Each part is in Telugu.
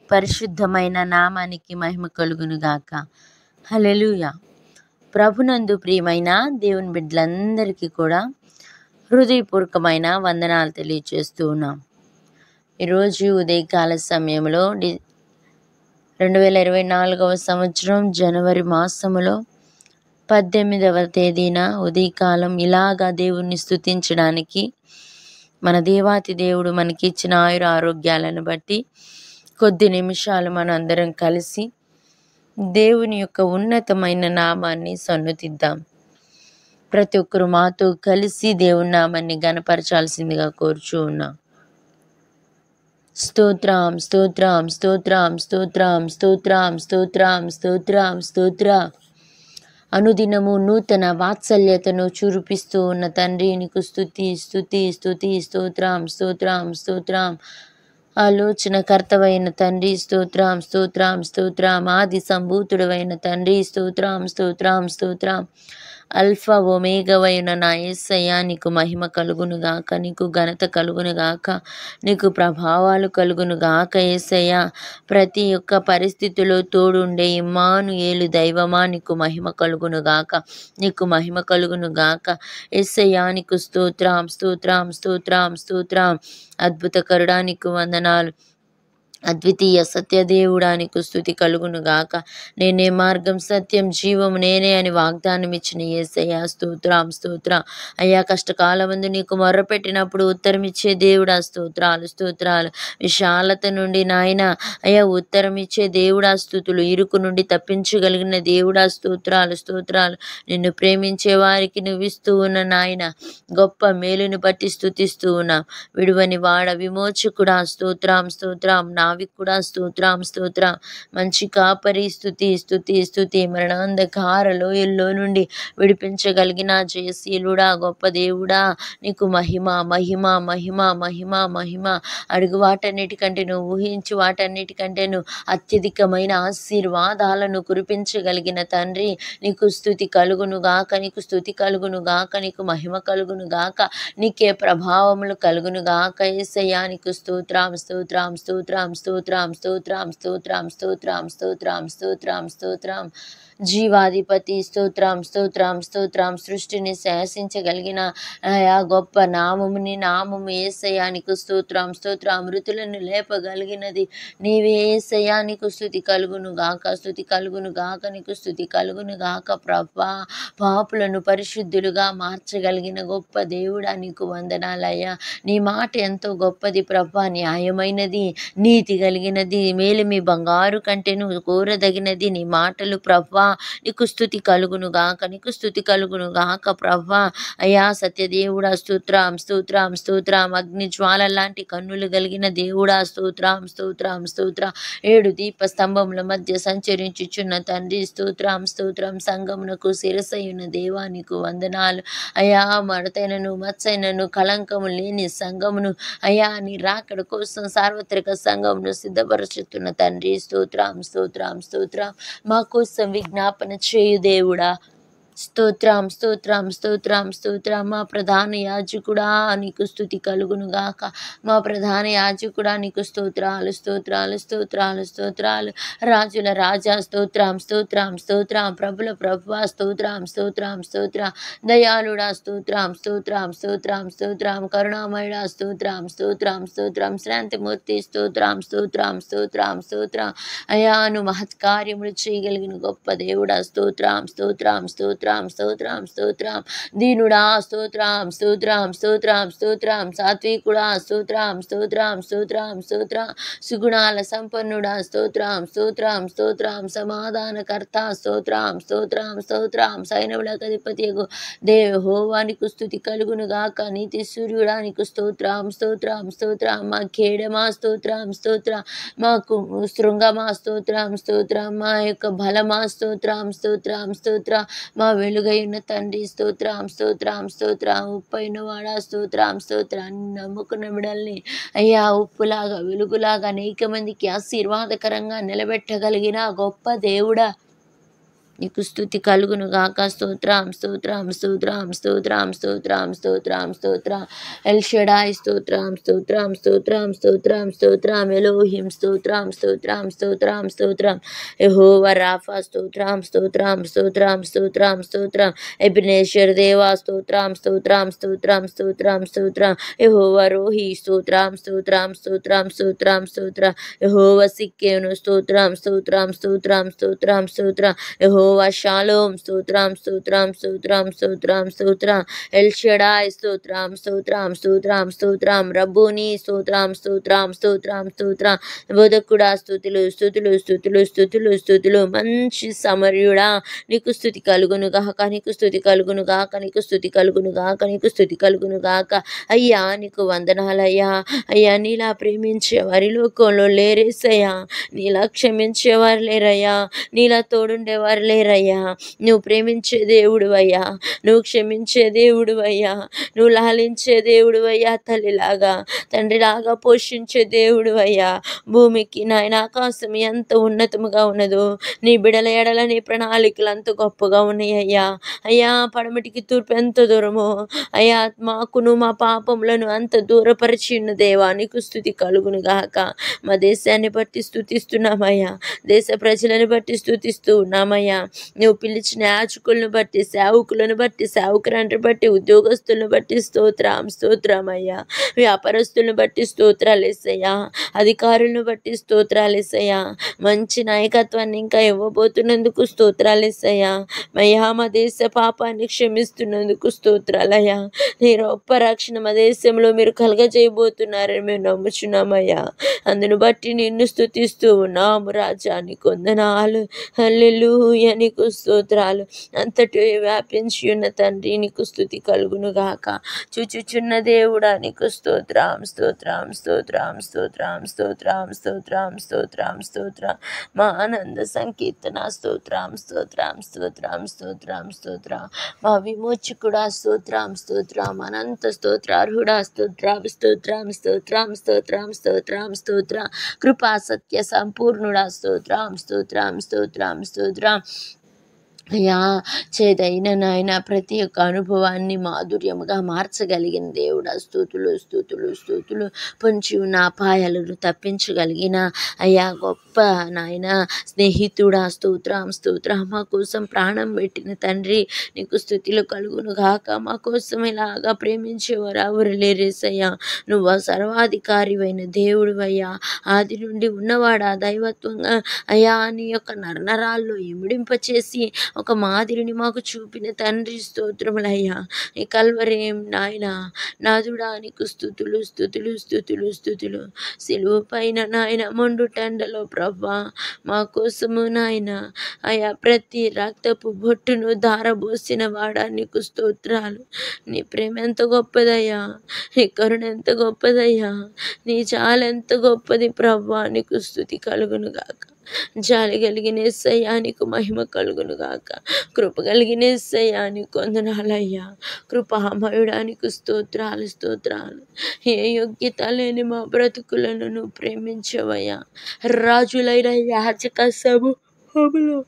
పరిశుద్ధమైన నామానికి మహిమ కలుగును గాక. హల్లెలూయా. ప్రభునందు ప్రియమైన దేవుని బిడ్డలందరికీ కూడా హృదయపూర్వకమైన వందనాలు తెలియజేస్తూ ఉన్నాం. ఈరోజు ఉదయకాల సమయంలో 2024 సంవత్సరం జనవరి మాసములో 18వ తేదీన ఉదయకాలం ఇలాగా దేవుణ్ణి స్తుతించడానికి మన దేవాతి దేవుడు మనకిచ్చిన ఆయుర ఆరోగ్యాలను బట్టి కొద్ది నిమిషాలు మనం అందరం కలిసి దేవుని యొక్క ఉన్నతమైన నామాన్ని సన్నుతిద్దాం. ప్రతి ఒక్కరు మాతో కలిసి దేవుని నామాన్ని గణపరచాల్సిందిగా కోరుచూ ఉన్నాం. స్తోత్రం స్తోత్రం స్తోత్రం స్తోత్రం స్తోత్రం స్తోత్రం స్తోత్రం స్తోత్ర అనుదినము నూతన వాత్సల్యతను చూపిస్తూ ఉన్న తండ్రి, నీకు స్తుతి స్తుతి స్తుతి స్తోత్రం స్తోత్రం స్తోత్రం. ఆలోచన కర్తవైన తండ్రి స్తోత్రం స్తోత్రం స్తోత్రం. ఆది సంభూతుడవైన తండ్రి స్తోత్రం స్తోత్రం స్తోత్రం. అల్ఫా ఒమేగవైన నా యేసయ్యా, నీకు మహిమ కలుగును గాక, నీకు ఘనత కలుగును గాక, నీకు ప్రభావాలు కలుగును గాక. యేసయ్యా, ప్రతి ఒక్క పరిస్థితిలో తోడుండే ఇమ్మానుయేలు దైవమా, నీకు మహిమ కలుగును గాక, నీకు మహిమ కలుగును గాక. యేసయ్యా, నీకు స్తోత్రం స్తోత్రం స్తోత్రం స్తోత్రం. అద్భుతకరుడా, నీకు వందనాలు. అద్వితీయ సత్యదేవుడానికి స్తుతి కలుగును గాక. నేనే మార్గం సత్యం జీవము నేనే అని వాగ్దానం ఇచ్చిన యేసయ్యా, స్తోత్రం స్తోత్రం. అయ్యా, కష్టకాలమందు నీకు మొర్రపెట్టినప్పుడు ఉత్తరం ఇచ్చే దేవుడా, స్తోత్రాలు స్తోత్రాలు. విశాలత నుండి నాయన అయ్యా ఉత్తరం ఇచ్చే దేవుడా స్తుతులు. ఇరుకు నుండి తప్పించగలిగిన దేవుడా స్తోత్రాలు స్తోత్రాలు. నిన్ను ప్రేమించే వారికి నువ్వు ఇస్తూ ఉన్న నాయన గొప్ప మేలును బట్టి స్తుతిస్తూ ఉన్నాం. విడువని వాడ విమోచకుడా స్తోత్రం స్తోత్రం. నావికుడా స్తోత్రం స్తోత్రం. మంచి కాపరి స్తుతి స్తుతి స్తుతి. మరణాంధకార లోయల్లో నుండి విడిపించగలిగిన జయశీలుడా, గొప్ప దేవుడా, నీకు మహిమ మహిమ మహిమ మహిమ మహిమ. అడుగు వాటన్నిటికంటే నువ్వు ఊహించి వాటన్నిటికంటే నువ్వు అత్యధికమైన ఆశీర్వాదాలను కురిపించగలిగిన తండ్రి, నీకు స్తుతి కలుగును గాక, నీకు స్తుతి కలుగును గాక, నీకు మహిమ కలుగును గాక, నీకే ప్రభావములు కలుగును గాక. యేసయ్యా, నీకు స్తోత్రం స్తోత్రం స్తోత్రం స్తోత్రం స్తోత్రం స్తోత్రం స్తోత్రం స్తోత్రం స్తోత్రం స్తోత్రం. జీవాధిపతి స్తోత్రం స్తోత్రం స్తోత్రం. సృష్టిని శాసించగలిగిన ఆ గొప్ప నామముని నామము యేసయ్యా, నీకు స్తోత్రం స్తోత్రం. మృతులను లేపగలిగినది నీవే యేసయ్యా, నీకు స్తుతి కలుగును గాక, స్తుతి కలుగును గాక, నీకు స్తుతి కలుగును గాక. ప్రభా, పాపులను పరిశుద్ధులుగా మార్చగలిగిన గొప్ప దేవుడా, నీకు వందనాలయ్యా. నీ మాట ఎంతో గొప్పది ప్రభా, న్యాయమైనది, నీతి కలిగినది, మేలిమి బంగారు కంటేను కోరదగినది నీ మాటలు ప్రభా. నీకు స్తుతి కలుగును గాక, నీకు స్తుతి కలుగును గాక ప్రభా. అయ్యా సత్యదేవుడా స్తోత్రం స్తోత్రం స్తోత్రం. అగ్ని జ్వాల లాంటి కన్నులు కలిగిన దేవుడా స్తోత్రం స్తోత్రం స్తోత్రం. 7 దీప స్తంభముల మధ్య సంచరించుచున్న తండ్రి స్తోత్రం స్తోత్రం. సంగమునకు శిరసైన దేవా, నీకు వందనాలు. అయ్యా, మడతైనను మచ్చైనను కళంకము లేని సంగమును అయ్యా నీ రాకడ కోసం సార్వత్రిక సంఘమును సిద్ధపరచుతున్న తండ్రి స్తోత్రం స్తోత్రం స్తోత్రం. మా కోసం విజ్ఞాపన చేయు దేవుడా, స్తోత్రం స్తోత్రం స్తోత్రం స్తోత్రం. మా ప్రధాన యాజకుడా, నీకు స్తుతి కలుగును గాక, మా ప్రధాన యాజకుడా, నీకు స్తోత్రాలు స్తోత్రాలు స్తోత్రాలు స్తోత్రాలు. రాజుల రాజా స్తోత్రం స్తోత్రం స్తోత్రం. ప్రభుల ప్రభువా స్తోత్రం స్తోత్రం స్తోత్రం. దయాళుడా స్తోత్రం స్తోత్రం స్తోత్రం స్తోత్రం. కరుణామయుడా స్తోత్రం స్తోత్రం స్తోత్రం. శాంతిమూర్తి స్తోత్రం స్తోత్రం స్తోత్రం స్తోత్రం. అయాను మహత్కార్యములు చేయగలిగిన గొప్ప దేవుడా స్తోత్రం స్తోత్రం స్తోత్రం స్తోత్రం స్తోత్రం. దీనుడా స్తోత్రం స్తోత్రం స్తోత్రం స్తోత్రం. సాత్వికుడా స్తోత్రం స్తోత్రం స్తోత్రం స్తోత్రం. సుగుణాల సంపన్నుడా స్తోత్రం స్తోత్రం స్తోత్రం. సమాధానకర్త స్తోత్రం స్తోత్రం స్తోత్రం. సైన్యములకు అధిపతియగు యెహోవా, నీకు స్తుతి కలుగును గాక. నీతి సూర్యుడా, నీకు స్తోత్రం స్తోత్రం స్తోత్రం. మా కేడమా స్తోత్రం స్తోత్రం. మాకు శృంగమా స్తోత్రం స్తోత్రం. మా యొక్క బలమా స్తోత్రం స్తోత్రం స్తోత్రం. మా వెలుగై ఉన్న తండ్రి స్తోత్రం స్తోత్రం స్తోత్రం. ఉప్పైన వాడా స్తోత్రం స్తోత్రం. నమ్ముకున్న బిడల్ని అయ్యా ఉప్పులాగా వెలుగులాగా అనేక మందికి ఆశీర్వాదకరంగా నిలబెట్టగలిగిన గొప్ప దేవుడా, నీకు స్తుతి కలుగును గాక. స్తోత్రం స్తోత్రం స్తోత్రం స్తోత్రం స్తోత్రం స్తోత్రం స్తోత్రం ఎల్ షడాయ్ స్తోత్రం స్తోత్రం స్తోత్రం స్తోత్రం స్తోత్రం ఎలోహిం స్తోత్రం స్తోత్రం స్తోత్రం స్తోత్రం యెహోవా రాఫా స్తోత్రం స్తోత్రం స్తోత్రం స్తోత్రం స్తోత్రం ఎబినేశ్వర్ దేవా స్తోత్రం స్తోత్రం స్తోత్రం స్తోత్రం స్తోత్రం యెహోవా రోహి స్తోత్రం స్తోత్రం స్తోత్రం స్తోత్రం స్తోత్రం యెహోవా సిక్కేను స్తోత్రం స్తోత్రం స్తోత్రం స్తోత్రం స్తోత్రం యెహోవా షాలోమ్ స్తోత్రం స్తోత్రం స్తోత్రం స్తోత్రం స్తోత్రం ఎల్ షడాయ్ స్తోత్రం స్తోత్రం స్తోత్రం స్తోత్రం రబ్బూని స్తోత్రం స్తోత్రం స్తోత్రం స్తోత్రం బోధకుడా స్తుతులు స్తుతులు స్తుతులు స్తుతులు స్తుతులు మంచి సమర్యుడా నీకు స్తుతి కలుగును గాక. నీకు స్తుతి కలుగును గాక. నీకు స్తుతి కలుగును గాక. నీకు స్తుతి కలుగును గాక. అయ్యా నీకు వందనాలయ్యా. అయ్యా నీలా ప్రేమించే వారి లోకంలో లేరేసయ్యా. నీలా క్షమించేవారు లేరయ్యా. నీలా తోడుండేవారు లేరయ్యా. నువ్వు ప్రేమించే దేవుడు అయ్యా. నువ్వు క్షమించే దేవుడు అయ్యా. నువ్వు లాలించే దేవుడు అయ్యా. తల్లిలాగా తండ్రిలాగా పోషించే దేవుడు అయ్యా. భూమికి నాయన ఆకాశం ఎంత ఉన్నతముగా ఉన్నదో నీ బిడల ఎడల నీ ప్రణాళికలు అంత గొప్పగా ఉన్నాయి అయ్యా. అయ్యా పడమటికి తూర్పు ఎంత దూరమో అయ్యా మాకును మా పాపములను అంత దూరపరిచి ఉన్న దేవా నీకు స్తుతి కలుగును గాక. మా దేశాన్ని బట్టి స్తుతిస్తున్నామయ్యా. దేశ ప్రజలను బట్టి స్తుతిస్తూ ఉన్నామయ్యా. నువ్వు పిలిచిన యాజకులను బట్టి సేవకులను బట్టి సేవకులను బట్టి ఉద్యోగస్తులను బట్టి స్తోత్రం స్తోత్రం అయ్యా. వ్యాపారస్తులను బట్టి స్తోత్రాలు ఏసయ్యా. అధికారులను బట్టి స్తోత్రాలు ఏసయ్యా. మంచి నాయకత్వాన్ని ఇంకా ఇవ్వబోతున్నందుకు స్తోత్రాలు ఏసయ్యా. అయ్యా మా దేశ పాపాన్ని క్షమిస్తున్నందుకు స్తోత్రాలయ్యా. నీ గొప్ప రక్షణ మా దేశంలో మీరు కలగజేయబోతున్నారని మేము నమ్ముచున్నామయ్యా. అందును బట్టి నిన్ను స్తుతిస్తూ ఉన్నాము రాజా. నీకు వందనాలు. హల్లెలూయా. నీకు స్తోత్రాలు. అంతటి వ్యాపించి ఉన్న తండ్రి నీకు స్తుతి కలుగును గాక. చూచుచున్న దేవుడా నీకు స్తోత్రం స్తోత్రం స్తోత్రం స్తోత్రం స్తోత్రం స్తోత్రం స్తోత్రం స్తోత్రం మా ఆనంద సంకీర్తన స్తోత్రం స్తోత్రం స్తోత్రం స్తోత్రం స్తోత్రం మా విమోచకుడా స్తోత్రం స్తోత్రం అనంత స్తోత్రార్హుడా స్తోత్రం స్తోత్రం స్తోత్రం స్తోత్రం స్తోత్రం స్తోత్రం కృపా సత్య సంపూర్ణుడా స్తోత్రం స్తోత్రం స్తోత్రం స్తోత్రం అయ్యా. చేదైన నాయన ప్రతి ఒక్క అనుభవాన్ని మాధుర్యముగా మార్చగలిగిన దేవుడా స్తుతులు స్తుతులు స్తుతులు. పొంచి ఉన్న అపాయాలను తప్పించగలిగిన అయ్యా గొప్ప నాయన స్నేహితుడా స్తోత్రం స్తోత్రం. మా కోసం ప్రాణం పెట్టిన తండ్రి నీకు స్తుతులు కలుగును గాక. మా కోసం ఇలాగా ప్రేమించేవారు ఎవరు లేరేసయ్యా. నువ్వు సర్వాధికారివైన దేవుడు అయ్యా. ఆది నుండి ఉన్నవాడా దైవత్వంగా అయ్యా నీ యొక్క నరనరాల్లో ఇమిడింపచేసి ఒక మాదిరిని మాకు చూపిన తండ్రి స్తోత్రములయ్యా. ఈ కల్వరేం నాయన నాదుడా నీకు స్తుతులు స్తుతులు స్తుతులు స్తుతులు. సిలువ పైన నాయన మొండు టెండలో ప్రభా మా కోసము నాయన అయ్యా ప్రతి రక్తపు బొట్టును ధారబోసిన వాడా నీకు స్తోత్రాలు. నీ ప్రేమ ఎంత గొప్పదయ్యా. నీ కరుణ ఎంత గొప్పదయ్యా. నీ జాలి ఎంత గొప్పది ప్రభా. నీకు స్తుతి కలుగును గాక. జాలి కలిగిన యేసయ్యా నీకు మహిమ కలుగును గాక. కృప కలిగిన యేసయ్యా నీకు వందనాలయ్యా. కృపామయుడా నీకు స్తోత్రాలు స్తోత్రాలు. ఏ యోగ్యత లేని మా బ్రతుకులను నువ్వు ప్రేమించవయ్యా. రాజులైన యాజక సమూహంలో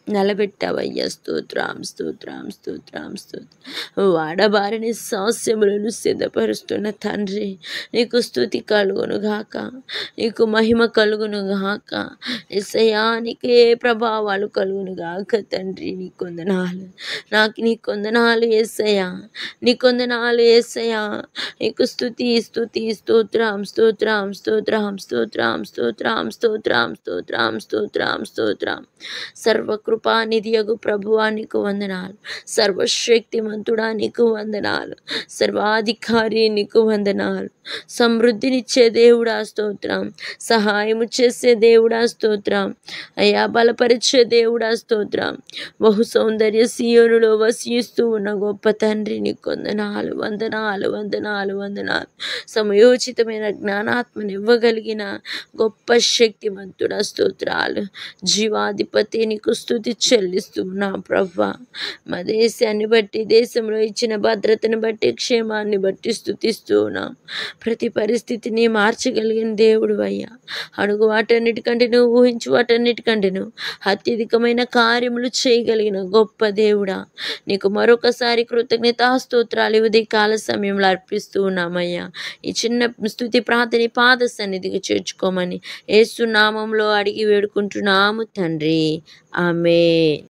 నిలబెట్టావయ్యా. స్తోత్రం స్తోత్రం స్తోత్రం స్తోత్రం. వాడబారిన సాస్యములను సిద్ధపరుస్తున్న తండ్రి నీకు స్తుతి కలుగును గాక. నీకు మహిమ కలుగును గాక. యేసయ్యా నీకే ప్రభావాలు కలుగును గాక. తండ్రి నీ కొందనాలు. నీ కొందనాలు యేసయ్యా. నీ కొందనాలు యేసయ్యా. నీకు స్తుతి స్తుతి స్తోత్రం స్తోత్రం స్తోత్రం స్తోత్రం స్తోత్రం స్తోత్రం స్తోత్రం స్తోత్రం స్తోత్రం. సర్వకృపానిధియగు ప్రభువా నీకు వందనాలు. సర్వశక్తిమంతుడా నీకు వందనాలు. సర్వాధికారి నీకు వందనాలు. సమృద్ధినిచ్చే దేవుడా స్తోత్రం. సహాయము చేసే దేవుడా స్తోత్రం. అయ్యా బలపరిచే దేవుడా స్తోత్రం. బహు సౌందర్య సీయోనులో వసిస్తూ ఉన్న గొప్ప తండ్రి నీకు వందనాలు వందనాలు వందనాలు వందనాలు. సమయోచితమైన జ్ఞానాత్మని ఇవ్వగలిగిన గొప్ప శక్తిమంతుడా స్తోత్రాలు. జీవాధిపతి నీకు స్తుతి స్తుతి చెల్లిస్తున్నాం ప్రభా. మా దేశాన్ని బట్టి, దేశంలో ఇచ్చిన భద్రతను బట్టి, క్షేమాన్ని బట్టి స్తుతిస్తూ ఉన్నాం. ప్రతి పరిస్థితిని మార్చగలిగిన దేవుడు అయ్యా. అడుగు వాటన్నిటికంటే నువ్వు, ఊహించు వాటన్నిటికంటే నువ్వు అత్యధికమైన కార్యములు చేయగలిగిన గొప్ప దేవుడా, నీకు మరొకసారి కృతజ్ఞతాస్తోత్రాలు ఉదయ కాల సమయంలో అర్పిస్తూ ఉన్నామయ్యా. ఈ చిన్న స్తుతి ప్రార్థన పాద సన్నిధికి చేర్చుకోమని యేసు నామంలో అడిగి వేడుకుంటున్నాము తండ్రి. ఆమేన్.